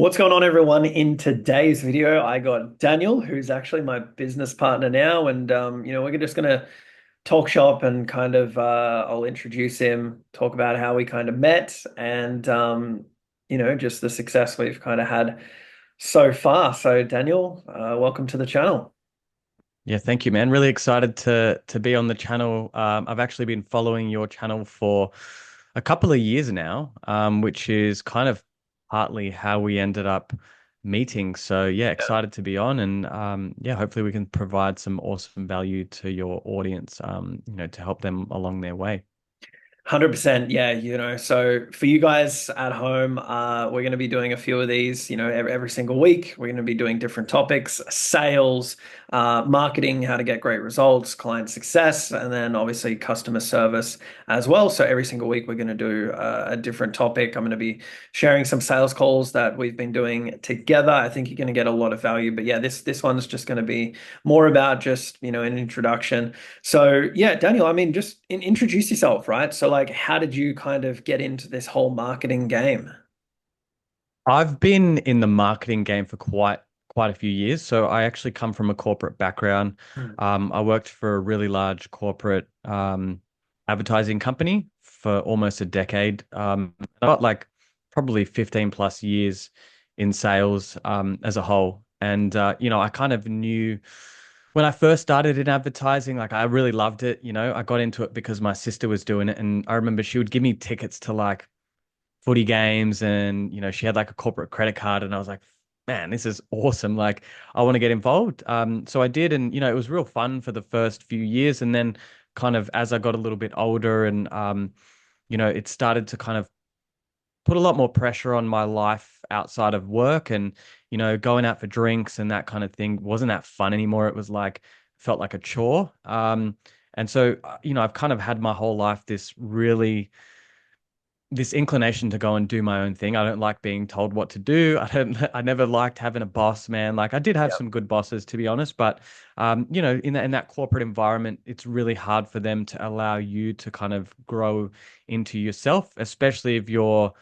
What's going on, everyone? In today's video, I got Daniel, who's actually my business partner now, and we're just gonna talk shop and I'll introduce him, talk about how we kind of met, and just the success we've kind of had so far. So, Daniel, welcome to the channel. Yeah, thank you, man. Really excited to be on the channel. I've actually been following your channel for a couple of years now, which is kind of partly how we ended up meeting. So yeah, excited to be on, and yeah, hopefully we can provide some awesome value to your audience, to help them along their way. 100%. Yeah, so for you guys at home, we're going to be doing a few of these, every single week. We're going to be doing different topics, sales, marketing, how to get great results, client success, and then obviously customer service as well. So every single week, we're going to do a different topic. I'm going to be sharing some sales calls that we've been doing together. I think you're going to get a lot of value. But yeah, this one's just going to be more about just, an introduction. So yeah, Daniel, I mean, just introduce yourself, right? So like, how did you kind of get into this whole marketing game? I've been in the marketing game for quite a few years. So I actually come from a corporate background. Hmm. I worked for a really large corporate advertising company for almost a decade. I got like probably 15 plus years in sales as a whole. And I kind of knew when I first started in advertising, like I really loved it. I got into it because my sister was doing it, and I remember she would give me tickets to like footy games, and she had like a corporate credit card, and I was like, man, this is awesome, like I want to get involved. So I did, and it was real fun for the first few years, and then kind of as I got a little bit older, and it started to kind of put a lot more pressure on my life outside of work, and going out for drinks and that kind of thing wasn't that fun anymore. It was like felt like a chore. And so I've kind of had my whole life this inclination to go and do my own thing. I don't like being told what to do. I never liked having a boss, man. Like I did have Yeah. some good bosses, to be honest, but in that corporate environment, it's really hard for them to allow you to kind of grow into yourself, especially if you're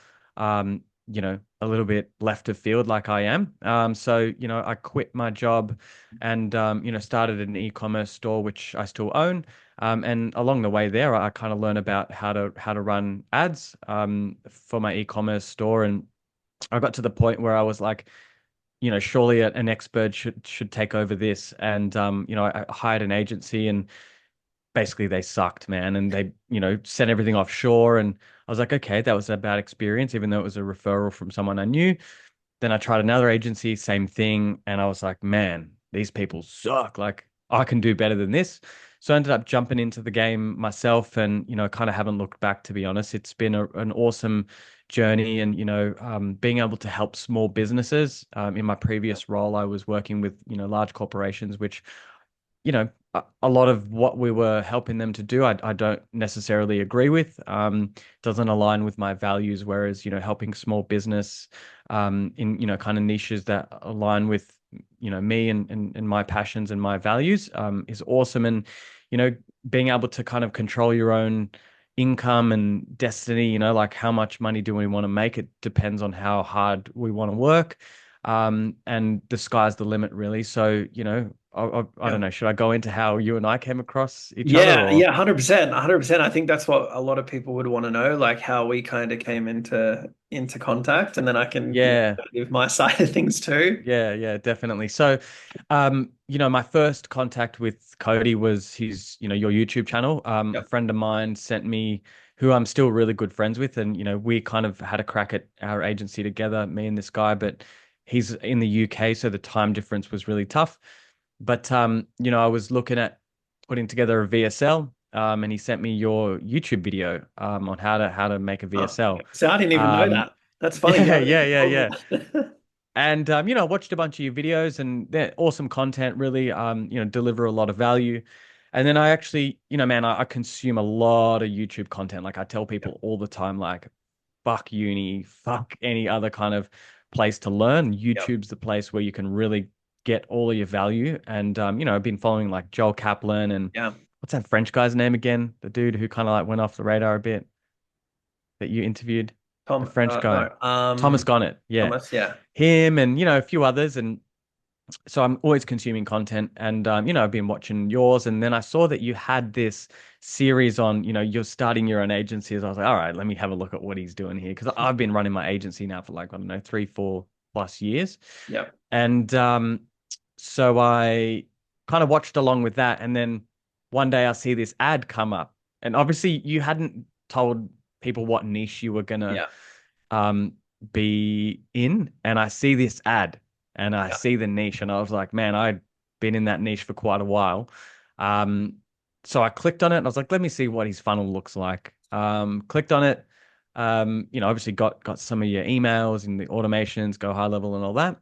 a little bit left of field like I am. So, I quit my job and started an e-commerce store which I still own. And along the way there, I kind of learned about how to run ads for my e-commerce store, and I got to the point where I was like, surely an expert should take over this. And I hired an agency, and basically they sucked, man, and they sent everything offshore. And I was like, okay, that was a bad experience, even though it was a referral from someone I knew. Then I tried another agency, same thing, and I was like, man, these people suck. Like I can do better than this. So I ended up jumping into the game myself, and kind of haven't looked back, to be honest. It's been an awesome journey, and being able to help small businesses. In my previous role, I was working with large corporations, which a lot of what we were helping them to do, I don't necessarily agree with. Doesn't align with my values. Whereas, helping small business, in, kind of niches that align with, me and my passions and my values, is awesome. And, you know, being able to kind of control your own income and destiny, like how much money do we want to make? It depends on how hard we want to work. And the sky's the limit, really. So, I Yeah. don't know. Should I go into how you and I came across each other, Yeah, or? yeah, 100%, 100%. I think that's what a lot of people would want to know, like how we kind of came into contact, and then I can Yeah, give my side of things too. yeah, definitely. So, my first contact with Cody was your YouTube channel. A Yep. friend of mine sent me, who I'm still really good friends with, and we kind of had a crack at our agency together, me and this guy, but he's in the UK, so the time difference was really tough. But I was looking at putting together a VSL, and he sent me your YouTube video on how to make a Oh, VSL. so I didn't even know Um, that. That's funny. You yeah, haven't yeah, even yeah, told me yeah. that. And I watched a bunch of your videos, and they're awesome content, really, deliver a lot of value. And then I actually, man, I consume a lot of YouTube content. Like I tell people all the time, like, fuck uni, fuck any other kind of place to learn. Yep. YouTube's the place where you can really get all of your value. And I've been following like Joel Kaplan, and Yeah. what's that French guy's name again? The dude who kind of like went off the radar a bit that you interviewed. the Tom, French guy, no, Thomas Gonnet. Yeah, Thomas, yeah, him and a few others. And so I'm always consuming content, and I've been watching yours, and then I saw that you had this series on, you're starting your own agency. So I was like, all right, let me have a look at what he's doing here, because I've been running my agency now for like, I don't know, 3, 4 plus years. yeah, And so I kind of watched along with that. And then one day I see this ad come up. And obviously you hadn't told people what niche you were gonna yeah, um be in. And I see this ad and I yeah, see the niche, and I was like, man, I'd been in that niche for quite a while. Um, so I clicked on it and I was like, let me see what his funnel looks like. Clicked on it. Obviously got some of your emails and the automations, go high level and all that.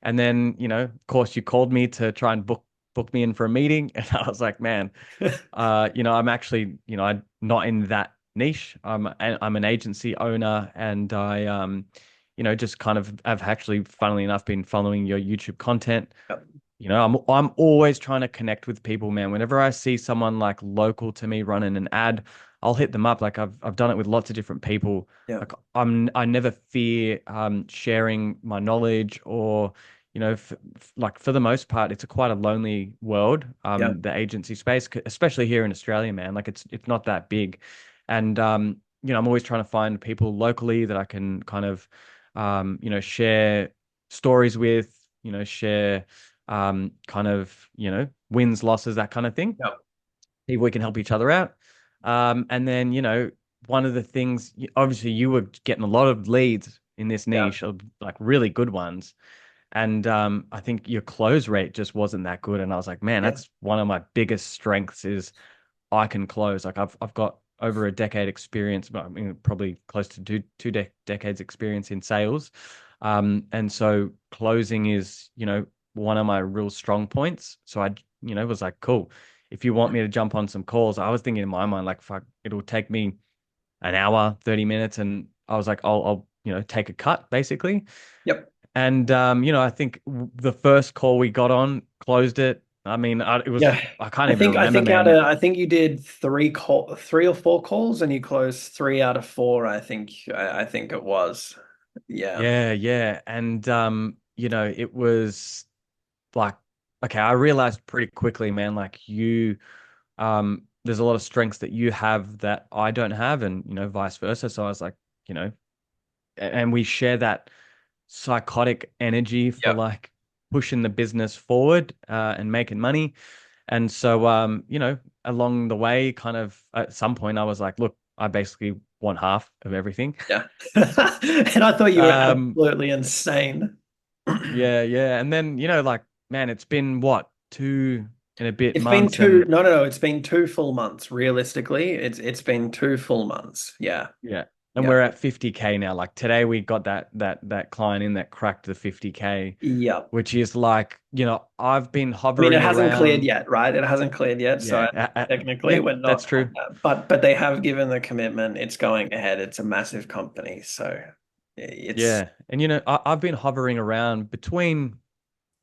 And then, of course, you called me to try and book me in for a meeting, and I was like, man, I'm actually, I'm not in that niche. I'm an agency owner, and I just kind of have actually, funnily enough, been following your YouTube content. yeah, I'm always trying to connect with people, man. Whenever I see someone like local to me running an ad, I'll hit them up. Like I've done it with lots of different people. yeah, Like I never fear sharing my knowledge, or like for the most part, it's a quite a lonely world. yeah, The agency space, especially here in Australia, man. Like it's not that big, and I'm always trying to find people locally that I can kind of share stories with, share kind of, wins, losses, that kind of thing. yeah, People we can help each other out. And then, one of the things, obviously, you were getting a lot of leads in this yeah, niche, of like really good ones. And I think your close rate just wasn't that good. And I was like, man, yeah. that's one of my biggest strengths is I can close. Like I've got over a decade experience, but I mean probably close to two decades experience in sales. And so closing is, one of my real strong points. So I, was like, cool. If you want me to jump on some calls, I was thinking in my mind, like, fuck, it'll take me an hour, 30 minutes. And I was like, I'll take a cut basically. Yep. And I think the first call we got on closed it. I mean, it was Yeah. I can't I even think I remember, think out man. of I think you did 3 or 4 calls and you closed 3 out of 4, I think it was. Yeah. Yeah, yeah. And it was like, okay, I realized pretty quickly, man, like there's a lot of strengths that you have that I don't have, and vice versa. So I was like, you know, and we share that psychotic energy for Yep. like pushing the business forward and making money. And so, along the way, kind of at some point, I was like, look, I basically want half of everything. Yeah. And I thought you were Um, absolutely insane. yeah, yeah. And then, like, man, it's been what, 2 and a bit It's been months, two, and no, no, no, it's been 2 full months. Realistically, it's been 2 full months. Yeah. yeah, and Yeah. we're at 50K now. Like today, we got that client in that cracked the 50K, Yeah. which is like, I've been I mean, it hovering hasn't cleared around. yet, right? It hasn't cleared yet, so Yeah, technically yeah, we're that's not on true. that. But they have given the commitment. It's going ahead. It's a massive company, so it's Yeah, and I've been hovering around between,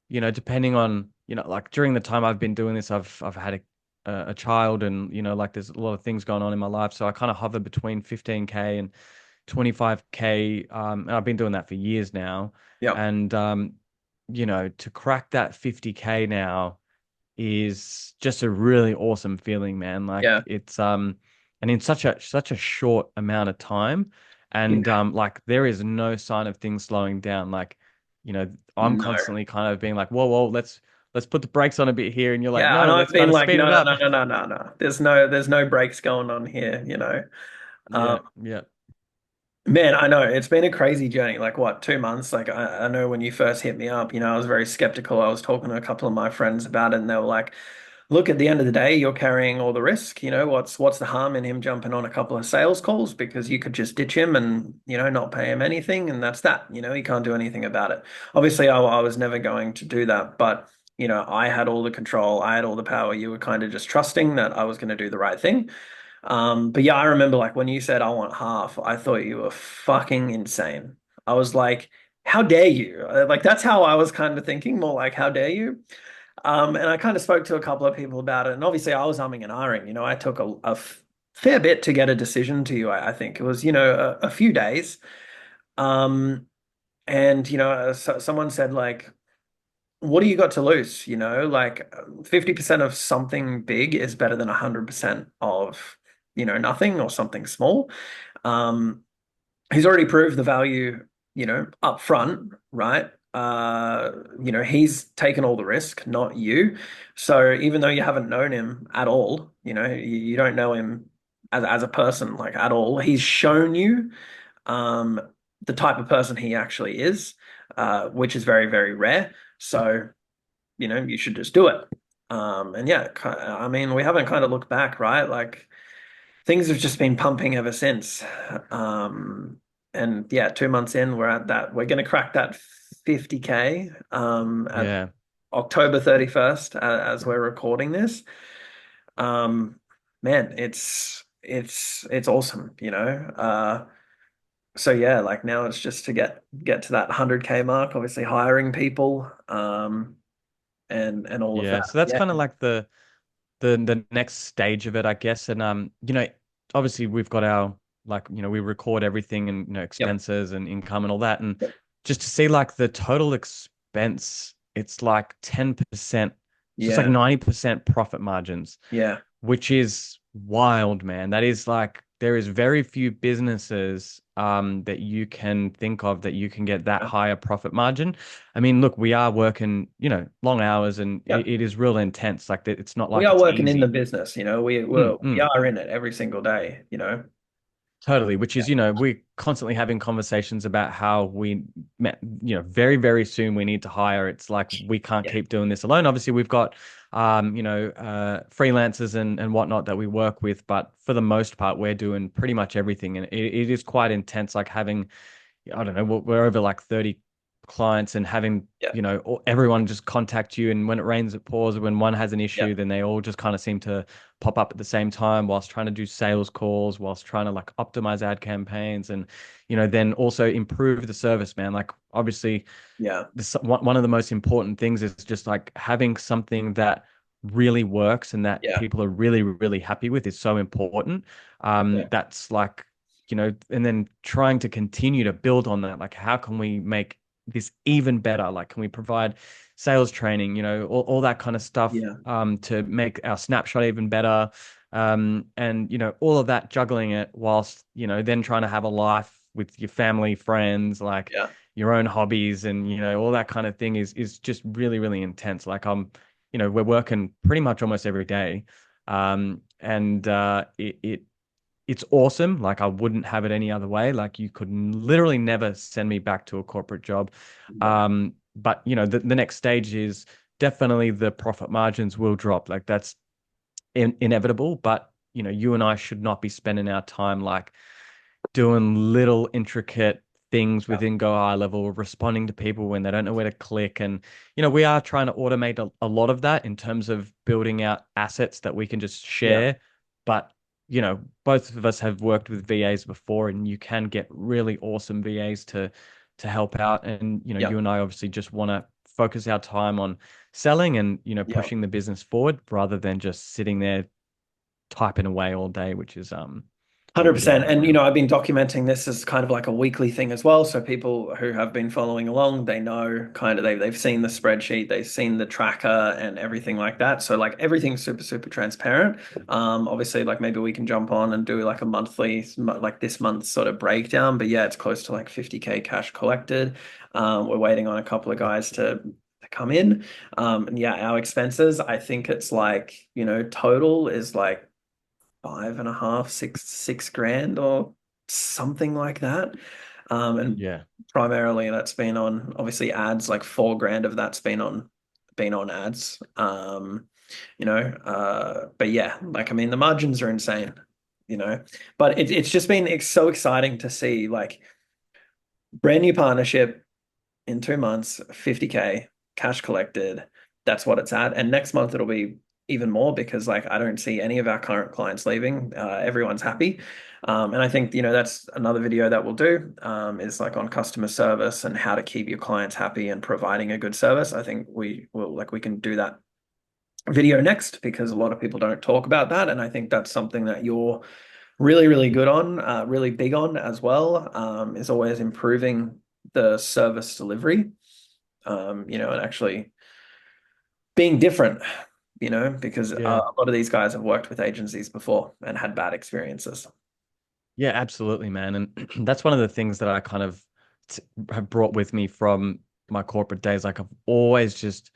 depending on, like during the time I've been doing this, I've had a child, and like there's a lot of things going on in my life, so I kind of hover between 15K and 25K, and I've been doing that for years now, yeah, and to crack that 50K now is just a really awesome feeling, man. yeah, Like it's and in such a short amount of time, and yeah. like there is no sign of things slowing down. Like, I'm No. constantly kind of being like, whoa, whoa, let's put the brakes on a bit here, and you're like, Yeah, and no, I've let's kind been of like, speed no, it no, up. no, no, no, no, no. There's no breaks going on here. Um, Yeah, yeah. Man, I know it's been a crazy journey. Like what, 2 months? Like I know when you first hit me up, I was very skeptical. I was talking to a couple of my friends about it, and they were like, "Look, at the end of the day, you're carrying all the risk. What's the harm in him jumping on a couple of sales calls because you could just ditch him and not pay him anything, and that's that. He can't do anything about it. Obviously, I was never going to do that, but I had all the control, I had all the power. You were kind of just trusting that I was going to do the right thing. But yeah, I remember like when you said I want half, I thought you were fucking insane. I was like, how dare you? Like that's how I was kind of thinking, more like, how dare you? And I kind of spoke to a couple of people about it, and obviously I was umming and ahhing. I took a fair bit to get a decision to you. I think it was, a few days. Um, and someone said like, what do you got to lose? Like 50% of something big is better than 100% of, nothing or something small. Um, he's already proved the value, up front, right? He's taken all the risk, not you. So even though you haven't known him at all, you don't know him as a person like at all, he's shown you um, the type of person he actually is, which is very, very rare. So, you should just do it. And yeah, I mean, we haven't kind of looked back, right? Like things have just been pumping ever since. And yeah, 2 months in, we're at that. We're going to crack that 50K at Yeah. October 31st as we're recording this. Um, Man, it's awesome, so yeah, like now it's just to get to that 100K mark, obviously hiring people, and all of Yeah. that. So that's Yeah. kind of like the next stage of it, I guess. And obviously we've got our like, we record everything and Yep. expenses and income and all that. And Yep. just to see like the total expense, it's like 10%, so it's like Yeah. 90% profit margins, Yeah. which is wild, man. That is like there is very few businesses that you can think of that you can get that Yeah. higher profit margin. I mean, look, we are working, long hours and Yeah. it is real intense. Like it's not We like are it's working in the easy. business, we Mm. are in it every single day. Totally, which Yeah. is, we're constantly having conversations about how we met, very, very soon we need to hire. It's like we can't Yeah. keep doing this alone. Obviously, we've got, freelancers and whatnot that we work with, but for the most part, we're doing pretty much everything, and it is quite intense. Like having, I don't know, we're over like 30 clients and having, Yeah. everyone just contact you. And when it rains, it pours. When one has an Yeah. issue, then they all just kind of seem to pop up at the same time whilst trying to do sales calls, whilst trying to like optimize ad campaigns and, then also improve the service, man. Like obviously Yeah. one of the most important things is just like having something that really works and that Yeah. people are really, really happy with is so important. Yeah. That's like, and then trying to continue to build on that. Like, how can we make this even better? Like, can we provide sales training, all that kind of stuff, Yeah. to make our snapshot even better. And, all of that juggling it whilst, then trying to have a life with your family, friends, like, Yeah. your own hobbies and all that kind of thing is just really, really intense. Like we're working pretty much almost every day. And it's awesome. Like I wouldn't have it any other way. Like you could literally never send me back to a corporate job. Yeah. But the next stage is definitely the profit margins will drop. Like that's inevitable, but you and I should not be spending our time like doing little intricate things Yeah. within Go High Level, responding to people when they don't know where to click. And, we are trying to automate a lot of that in terms of building out assets that we can just Yeah. share. But, both of us have worked with VAs before and you can get really awesome VAs to help out. And, Yeah. you and I obviously just want to focus our time on selling and, Yeah. pushing the business forward rather than just sitting there typing away all day, which is a little bit of a 100%. And nightmare. I've been documenting this as kind of like a weekly thing as well. So people who have been following along, they know kind of they've seen the spreadsheet, they've seen the tracker and everything like that. So like everything's super, super transparent. Obviously, like maybe we can jump on and do like a monthly, like this month's sort of breakdown. But yeah, it's close to like 50K cash collected. We're waiting on a couple of guys to come in. And yeah, our expenses, I think it's like, total is like five and a half, six grand or something like that. And Yeah. primarily that's been on obviously ads, like 4 grand of that's been on ads. But yeah, like I mean the margins are insane, you know. But it's just been so exciting to see like brand new partnership in 2 months, 50K cash collected. That's what it's at. And next month it'll be even more because like I don't see any of our current clients leaving. Everyone's happy. And I think, that's another video that we'll do is like on customer service and how to keep your clients happy and providing a good service. I think we can do that video next because a lot of people don't talk about that. And I think that's something that you're really, really good on, really big on as well, is always improving the service delivery, and actually being different, because Yeah. a lot of these guys have worked with agencies before and had bad experiences. Yeah, absolutely, man. And that's one of the things that I kind of have brought with me from my corporate days. Like I've always just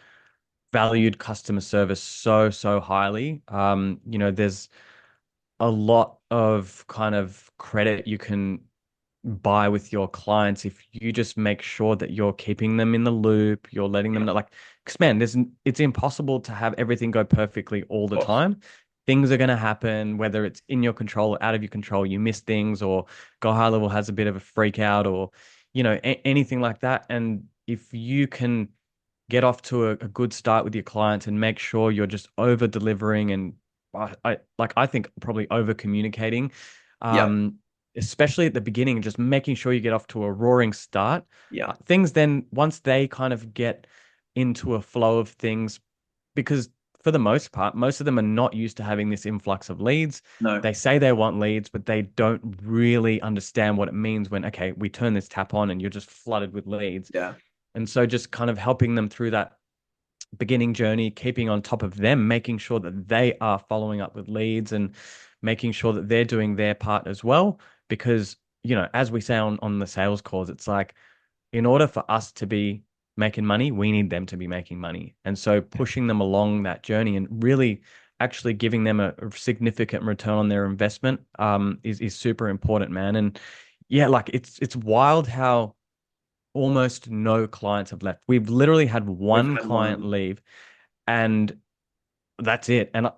valued customer service so, so highly. There's a lot of kind of credit you can buy with your clients if you just make sure that you're keeping them in the loop, you're letting them Yeah, know, like, because man, it's impossible to have everything go perfectly all of the course. time. Things are going to happen, whether it's in your control or out of your control. You miss things, or Go High Level has a bit of a freak out, or anything like that. And if you can get off to a good start with your clients and make sure you're just over delivering and I think probably over communicating, Yeah, um, especially at the beginning, just making sure you get off to a roaring start. yeah, Things then, once they kind of get into a flow of things, because for the most part, most of them are not used to having this influx of leads. no, They say they want leads, but they don't really understand what it means when, okay, we turn this tap on and you're just flooded with leads. yeah, And so just kind of helping them through that beginning journey, keeping on top of them, making sure that they are following up with leads and making sure that they're doing their part as well. Because, as we say on the sales calls, it's like, in order for us to be making money, we need them to be making money. And so pushing them along that journey and really actually giving them a significant return on their investment is super important, man. And yeah, like it's wild how almost no clients have left. We've literally had we've one had client one. leave, and that's it. And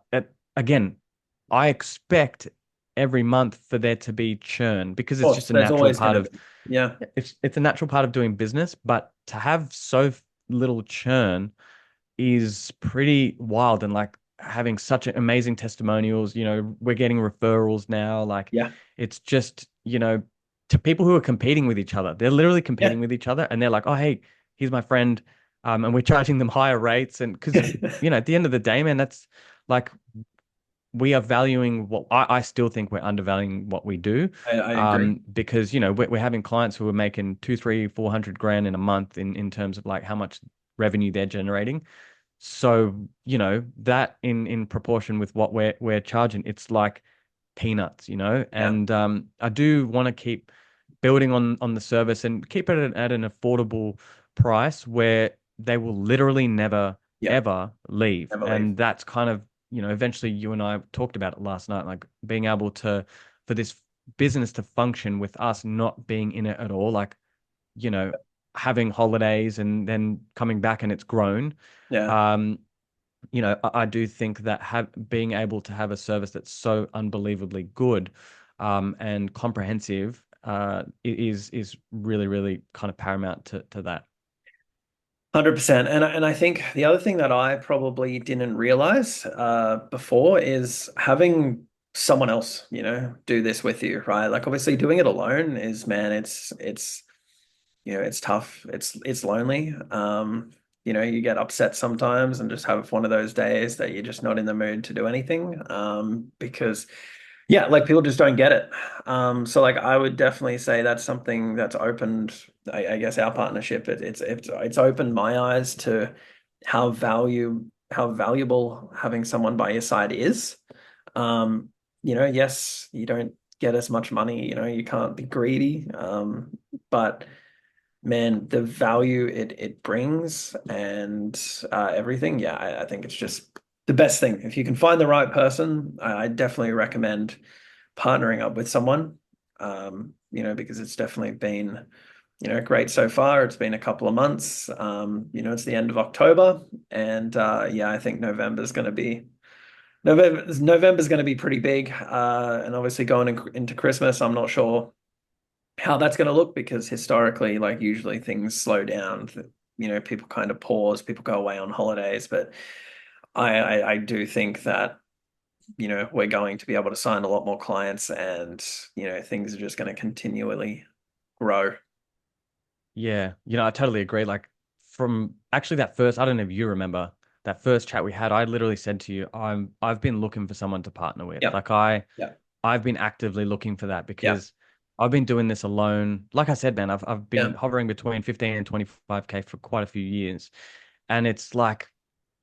again, I expect every month for there to be churn because Of it's course, just a there's natural always going part to of be. Yeah, it's a natural part of doing business. But to have so little churn is pretty wild, and like having such amazing testimonials. We're getting referrals now. Like yeah, it's just, to people who are competing with each other. They're literally yeah. competing with each other and they're like, oh, hey, here's my friend. And we're charging them higher rates. And because, at the end of the day, man, that's like we are valuing what I still think we're undervaluing what we do. I agree. Because, we're having clients who are making two, three, 400 grand in a month in terms of like how much revenue they're generating. So, that in proportion with what we're charging, it's like peanuts, Yeah, And I do want to keep building on the service and keep it at an affordable price where they will literally never yeah, ever leave. never leave. And that's kind of, eventually you and I talked about it last night, like being able to for this business to function with us not being in it at all, like, you know, having holidays and then coming back and it's grown. Yeah. Um, I do think that being able to have a service that's so unbelievably good, and comprehensive, is really, really kind of paramount to that. 100%. And I think the other thing that I probably didn't realize before is having someone else, do this with you, right? Like obviously doing it alone is, man, it's tough. It's lonely. You get upset sometimes and just have one of those days that you're just not in the mood to do anything. Because yeah, like people just don't get it. So like I would definitely say that's something that's opened, I guess our partnership, it's opened my eyes to how valuable having someone by your side is. Um, yes, you don't get as much money, you can't be greedy. But man, the value it brings and everything, yeah, I think it's just the best thing. If you can find the right person, I definitely recommend partnering up with someone, because it's definitely been, great so far. It's been a couple of months. It's the end of October, and yeah, I think November's going to be pretty big, and obviously going into Christmas, I'm not sure how that's going to look because historically, like usually things slow down. People kind of pause, people go away on holidays, but I do think that we're going to be able to sign a lot more clients and, things are just going to continually grow. Yeah, I totally agree. Like from actually that first, I don't know if you remember that first chat we had, I literally said to you, I've been looking for someone to partner with. Yeah. Like I Yeah. I've been actively looking for that Yeah. because I've been doing this alone. Like I said, man, I've been Yeah. hovering between 15 and 25K for quite a few years. And it's like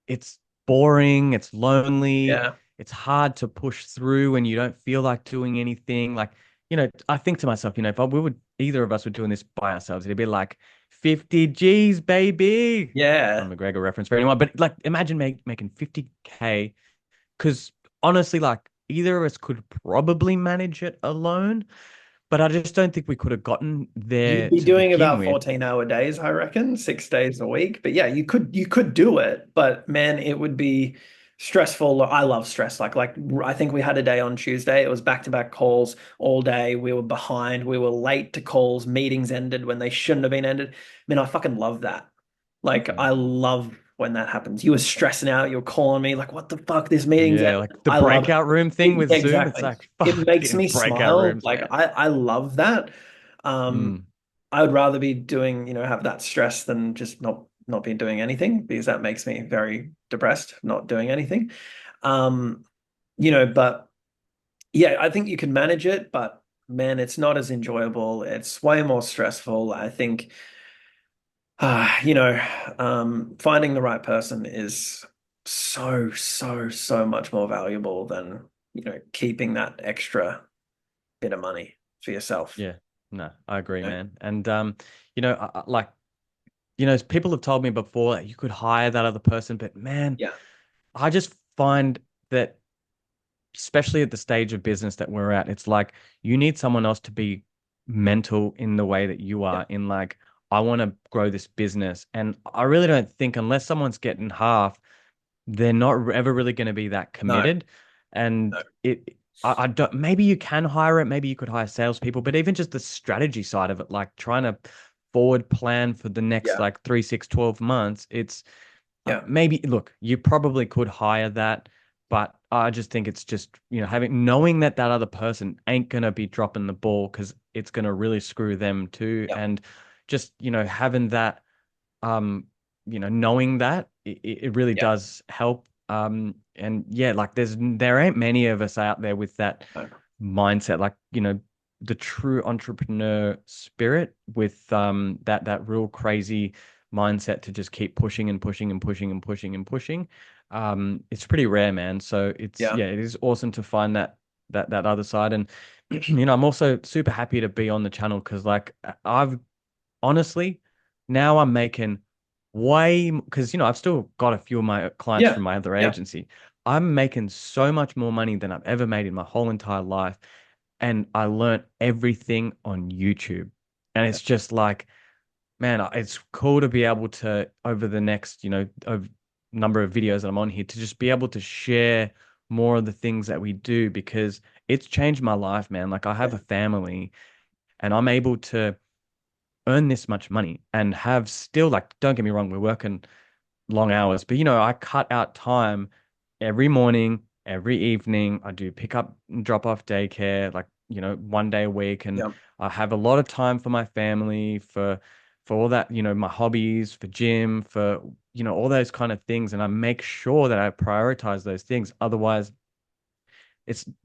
it's boring, it's lonely, Yeah. it's hard to push through when you don't feel like doing anything. Like, I think to myself, if we would either of us were doing this by ourselves, it'd be like 50 G's, baby. Yeah. Conor McGregor reference for anyone, but like imagine making 50K because honestly, like either of us could probably manage it alone, but I just don't think we could have gotten You'd there be to doing begin about with. 14-hour days, I reckon, 6 days a week. But yeah, you could do it, but man, it would be stressful. I love stress. Like I think we had a day on Tuesday. It was back-to-back calls all day. We were behind. We were late to calls. Meetings ended when they shouldn't have been ended. I mean, I fucking love that. Like Mm. I love when that happens. You were stressing out. You were calling me like, "What the fuck? This meeting's Yeah, ended." like the I love breakout room thing it. with Zoom, it's Exactly. like It makes fucking me breakout smile. rooms, Like man. I love that. Um, Mm. I would rather be doing, have that stress than just not be doing anything because that makes me very depressed, not doing anything. Um, but yeah, I think you can manage it, but man, it's not as enjoyable. It's way more stressful. I think, finding the right person is so, so, so much more valuable than, keeping that extra bit of money for yourself. Yeah, no, I agree, You know? man. And like people have told me before that you could hire that other person, but man, Yeah, I just find that especially at the stage of business that we're at, it's like you need someone else to be mental in the way that you yeah, are in like, I want to grow this business. And I really don't think unless someone's getting half, they're not ever really going to be that no, committed. no, And I don't, maybe you can hire it, maybe you could hire salespeople, but even just the strategy side of it, like trying to forward plan for the next yeah, like 3, 6, 12 months, it's yeah, maybe look, you probably could hire that, but I just think it's just, knowing that that other person ain't gonna be dropping the ball because it's gonna really screw them too. yeah, And just, having that, um, knowing that it really yeah. does help. And yeah, like there ain't many of us out there with that No. mindset, like, the true entrepreneur spirit with that real crazy mindset to just keep pushing and pushing and pushing and pushing and pushing. It's pretty rare, man. So Yeah. it is awesome to find that other side. And I'm also super happy to be on the channel because like I've honestly now I'm making way because I've still got a few of my clients Yeah. from my other Yeah. agency. I'm making so much more money than I've ever made in my whole entire life. And I learned everything on YouTube. And Yeah. it's just like, man, it's cool to be able to, over the next, over number of videos that I'm on here, to just be able to share more of the things that we do because it's changed my life, man. Like I have Yeah. a family and I'm able to earn this much money and have still, like, don't get me wrong, we're working long hours, but I cut out time every morning, every evening. I do pick up and drop off daycare, like, one day a week. And Yeah. I have a lot of time for my family, for all that, my hobbies, for gym, for, all those kind of things. And I make sure that I prioritize those things. Otherwise,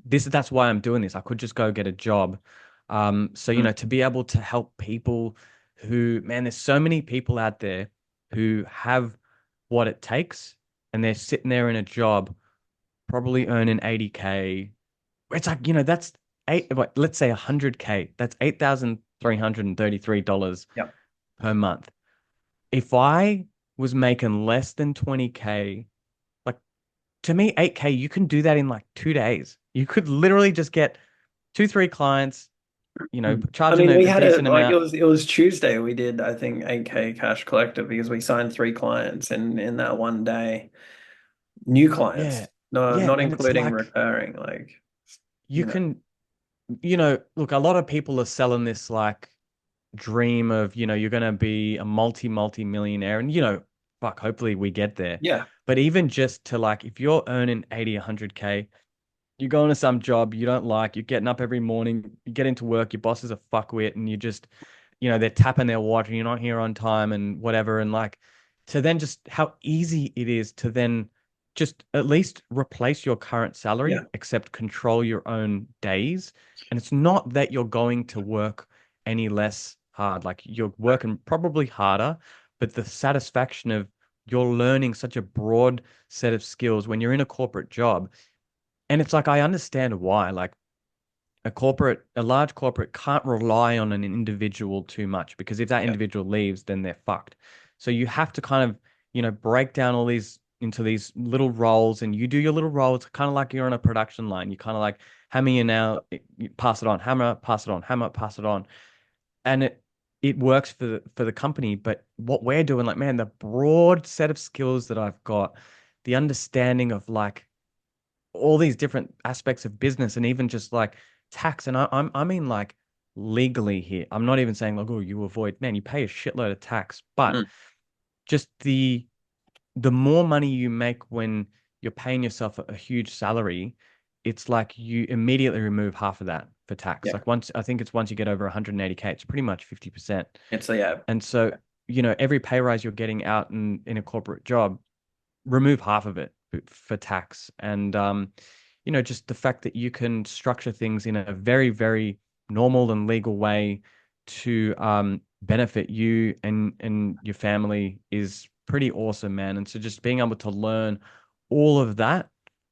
that's why I'm doing this. I could just go get a job. So, Mm. to be able to help people who, man, there's so many people out there who have what it takes and they're sitting there in a job, probably earning 80K. It's like, that's let's say 100K. That's $8,333 Yeah. per month. If I was making less than 20K, like to me, 8K, you can do that in like 2 days. You could literally just get two, three clients, Mm. I charging mean, we a had it decent like it amount. was it was Tuesday. We did, I think, 8K cash collective because we signed three clients in that one day. New Yeah. clients, no, Yeah. not And it's including like recurring. Like, you you know, can, look, a lot of people are selling this like dream of, you're going to be a multi millionaire. And, fuck, hopefully we get there. yeah, But even just to like, if you're earning 80, 100K, you go into some job you don't like, you're getting up every morning, you get into work, your boss is a fuckwit, and you just, they're tapping their watch and you're not here on time and whatever. And like, to then just how easy it is to then just at least replace your current Yeah. salary, except control your own days. And it's not that you're going to work any less hard. Like you're working probably harder, but the satisfaction of you're learning such a broad set of skills when you're in a corporate job. And it's like I understand why. Like a large corporate can't rely on an individual too much because if that Yeah. individual leaves, then they're fucked. So you have to kind of, break down all these into these little roles and you do your little roles kind of like you're on a production line. You kind of like hammer you now, you pass it on, hammer, pass it on, hammer, pass it on. And it works for the company. But what we're doing, like, man, the broad set of skills that I've got, the understanding of like all these different aspects of business and even just like tax. And I mean like legally here. I'm not even saying like, oh, you avoid, man, you pay a shitload of tax, but Mm. just the more money you make when you're paying yourself a huge salary, it's like you immediately remove half of that for tax. Yeah. Like once I think it's once you get over 180K, it's pretty much 50%. It's yeah. And so, every pay rise you're getting out in a corporate job, remove half of it for tax. And just the fact that you can structure things in a very, very normal and legal way to benefit you and your family is pretty awesome, man. And so just being able to learn all of that,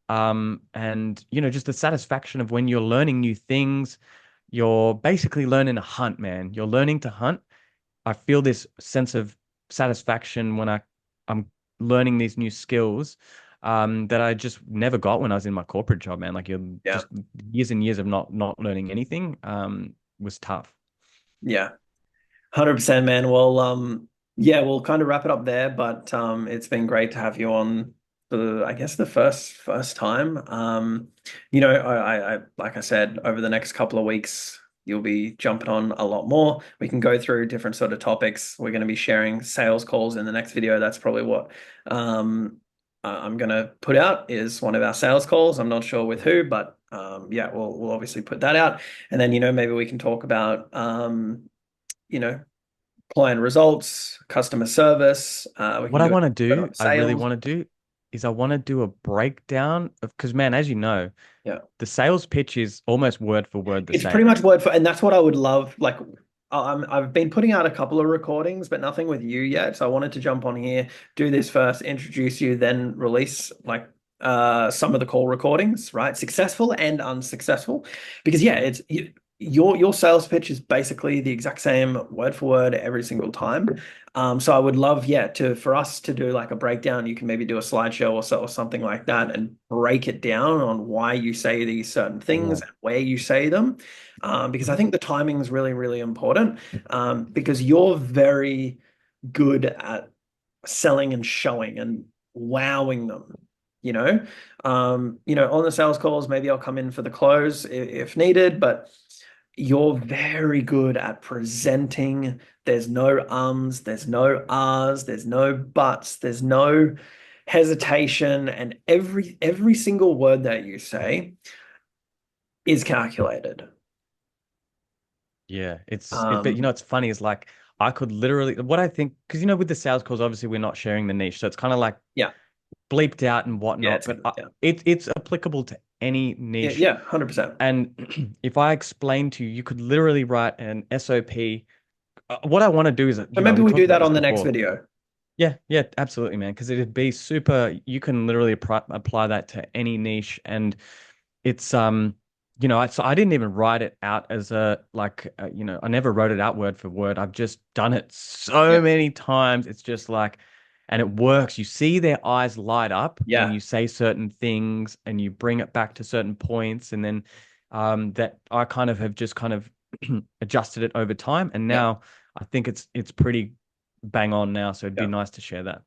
and just the satisfaction of when you're learning new things, you're basically learning to hunt, man. You're learning to hunt. I feel this sense of satisfaction when I'm learning these new skills that I just never got when I was in my corporate job, man. Like you're Yeah. just years and years of not learning anything was tough. Yeah. 100%, man. Well, yeah, we'll kind of wrap it up there, but it's been great to have you on for, I guess, the first time. I like I said, over the next couple of weeks, you'll be jumping on a lot more. We can go through different sort of topics. We're going to be sharing sales calls in the next video. That's probably what I'm going to put out is one of our sales calls. I'm not sure with who, but yeah, we'll obviously put that out, and then maybe we can talk about you know client results, customer service. We can What I do want to a bit do, on I really sales. want to do, is I want to do a breakdown of because man, as you know, Yeah, the sales pitch is almost word for word the it's pretty same. much word for, and that's what I would love. Like, I've been putting out a couple of recordings, but nothing with you yet. So I wanted to jump on here, do this first, introduce you, then release like some of the call recordings, right? Successful and unsuccessful, because yeah, your sales pitch is basically the exact same word for word every single time. So I would love, yeah, to for us to do like a breakdown. You can maybe do a slideshow or something like that and break it down on why you say these certain things Yeah. and where you say them. Because I think the timing is really, really important. Because you're very good at selling and showing and wowing them. On the sales calls, maybe I'll come in for the close if needed, but you're very good at presenting. There's no ums, there's no ahs, there's no buts, there's no hesitation, and every single word that you say is calculated. Yeah, but Um, it's funny is like I could literally what I think because with the sales calls obviously we're not sharing the niche, so it's kind of like yeah, bleeped out and yeah, whatnot, but yeah, it's applicable to any yeah, niche. yeah, 100%. And if I explain to you, you could literally write an SOP. What I want to do is, So maybe we we talked do about that this on the next before. video. Yeah, yeah, absolutely, man. Because it'd be super. You can literally apply that to any niche, and it's so I didn't even write it out as a like I never wrote it out word for word. I've just done it so Yeah, many times. It's just like, and it works. You see their eyes light up when yeah, you say certain things and you bring it back to certain points, and then that I kind of have just kind of adjusted it over time, and yeah, now I think it's pretty bang on now. So it'd be yeah. nice to share that.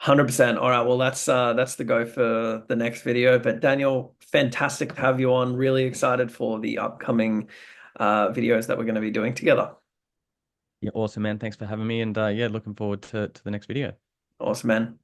100%. All right. Well, that's the go for the next video. But Daniel, fantastic to have you on. Really excited for the upcoming videos that we're going to be doing together. Yeah, awesome, man. Thanks for having me, and yeah, looking forward to the next video. Awesome, man.